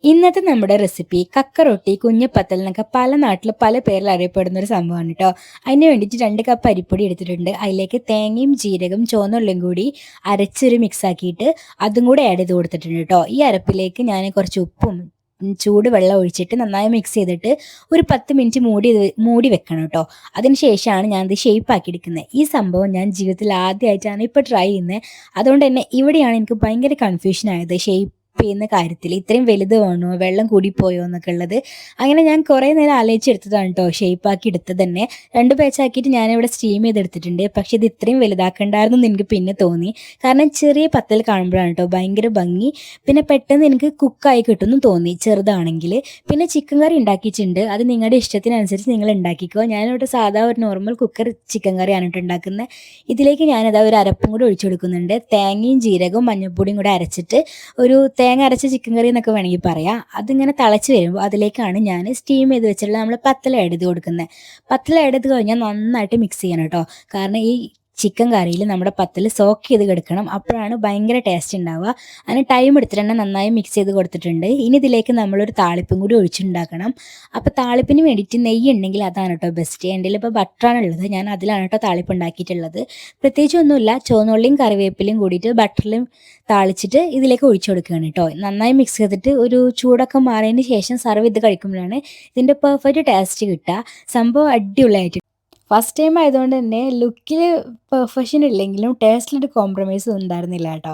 ഇന്നത്തെ നമ്മുടെ റെസിപ്പി കക്കറൊട്ടി, കുഞ്ഞിപ്പത്തൽ എന്നൊക്കെ പല നാട്ടിൽ പല പേരിൽ അറിയപ്പെടുന്ന ഒരു സംഭവമാണ് കേട്ടോ. അതിന് വേണ്ടിയിട്ട് 2 കപ്പ് അരിപ്പൊടി എടുത്തിട്ടുണ്ട്. അതിലേക്ക് തേങ്ങയും ജീരകം ചുവന്നുള്ളിയും കൂടി അരച്ചൊരു മിക്സ് ആക്കിയിട്ട് അതും കൂടെ ആഡ് ചെയ്ത് കൊടുത്തിട്ടുണ്ട് കേട്ടോ. ഈ അരപ്പിലേക്ക് ഞാൻ കുറച്ച് ഉപ്പും ചൂട് വെള്ളം ഒഴിച്ചിട്ട് നന്നായി മിക്സ് ചെയ്തിട്ട് ഒരു 10 മിനിറ്റ് മൂടി വെക്കണം കേട്ടോ. അതിന് ശേഷമാണ് ഞാനത് ഷേപ്പ് ആക്കി എടുക്കുന്നത്. ഈ സംഭവം ഞാൻ ജീവിതത്തിൽ ആദ്യമായിട്ടാണ് ഇപ്പോൾ ട്രൈ ചെയ്യുന്നത്. അതുകൊണ്ട് തന്നെ ഇവിടെയാണ് എനിക്ക് ഭയങ്കര കൺഫ്യൂഷൻ ആയത് ചെയ്യുന്ന കാര്യത്തിൽ. ഇത്രയും വലുത് വേണോ, വെള്ളം കൂടിപ്പോയോ എന്നൊക്കെ ഉള്ളത്. അങ്ങനെ ഞാൻ കുറേ നേരം ആലോചിച്ചെടുത്തതാണ് കേട്ടോ ഷേപ്പാക്കി എടുത്തത് തന്നെ. 2 ബാച്ചാക്കിയിട്ട് ഞാനിവിടെ സ്റ്റീം ചെയ്തെടുത്തിട്ടുണ്ട്. പക്ഷേ ഇത് ഇത്രയും വലുതാക്കണ്ടായിരുന്നു എന്ന് എനിക്ക് പിന്നെ തോന്നി. കാരണം ചെറിയ പത്തൽ കാണുമ്പോഴാണ് കേട്ടോ ഭയങ്കര ഭംഗി. പിന്നെ പെട്ടെന്ന് എനിക്ക് കുക്കായി കിട്ടുമെന്നും തോന്നി ചെറുതാണെങ്കിൽ. പിന്നെ ചിക്കൻ കറി ഉണ്ടാക്കിയിട്ടുണ്ട്. അത് നിങ്ങളുടെ ഇഷ്ടത്തിനനുസരിച്ച് നിങ്ങൾ ഉണ്ടാക്കിക്കോ. ഞാനിവിടെ സാധാ ഒരു നോർമൽ കുക്കർ ചിക്കൻ കറിയാണ് കേട്ടോ ഉണ്ടാക്കുന്നത്. ഇതിലേക്ക് ഞാനത് ഒരു അരപ്പും കൂടി ഒഴിച്ചു കൊടുക്കുന്നുണ്ട്. തേങ്ങയും ജീരകവും മഞ്ഞൾപ്പൊടിയും കൂടെ അരച്ചിട്ട് ഒരു തേങ്ങ അരച്ച ചിക്കൻ കറി എന്നൊക്കെ വേണമെങ്കിൽ പറയാം. അതിങ്ങനെ തിളച്ച് വരുമ്പോൾ അതിലേക്കാണ് ഞാൻ സ്റ്റീം ചെയ്ത് വെച്ചിട്ടുള്ള നമ്മൾ പത്തൽ ആഡ് ചെയ്ത് കൊടുക്കുന്നത്. പത്തൽ ആഡ് ചെയ്ത് കഴിഞ്ഞാൽ നന്നായിട്ട് മിക്സ് ചെയ്യണം കേട്ടോ. കാരണം ഈ ചിക്കൻ കറിയിൽ നമ്മുടെ പത്തൽ സോക്ക് ചെയ്ത് കിടക്കണം. അപ്പോഴാണ് ഭയങ്കര ടേസ്റ്റ് ഉണ്ടാവുക. അതിന് ടൈം എടുത്തിട്ട് തന്നെ നന്നായി മിക്സ് ചെയ്ത് കൊടുത്തിട്ടുണ്ട്. ഇനി ഇതിലേക്ക് നമ്മളൊരു താളിപ്പും കൂടി ഒഴിച്ചുണ്ടാക്കണം. അപ്പോൾ താളിപ്പിന് വേണ്ടിയിട്ട് നെയ്യ് ഉണ്ടെങ്കിൽ അതാണ് കേട്ടോ ബെസ്റ്റ്. എൻ്റെ ഇപ്പോൾ ബട്ടറാണുള്ളത്, ഞാൻ അതിലാണ് കേട്ടോ താളിപ്പ് ഉണ്ടാക്കിയിട്ടുള്ളത്. പ്രത്യേകിച്ച് ഒന്നുമില്ല, ചുവന്നുള്ളിയും കറിവേപ്പിലയും കൂടിയിട്ട് ബട്ടറിലും താളിച്ചിട്ട് ഇതിലേക്ക് ഒഴിച്ചു കൊടുക്കുകയാണ് കേട്ടോ. നന്നായി മിക്സ് ചെയ്തിട്ട് ഒരു ചൂടൊക്കെ മാറിയതിന് ശേഷം സർവ് ചെയ്ത് കഴിക്കുമ്പോഴാണ് ഇതിൻ്റെ പെർഫെക്റ്റ് ടേസ്റ്റ് കിട്ടുക. സംഭവം അടിപൊളിയായിട്ട്. ഫസ്റ്റ് ടൈം ആയതുകൊണ്ട് തന്നെ ലുക്കിൽ പെർഫെക്ഷൻ ഇല്ലെങ്കിലും ടേസ്റ്റിലൊരു കോംപ്രമൈസ് ഉണ്ടായിരുന്നില്ല കേട്ടോ.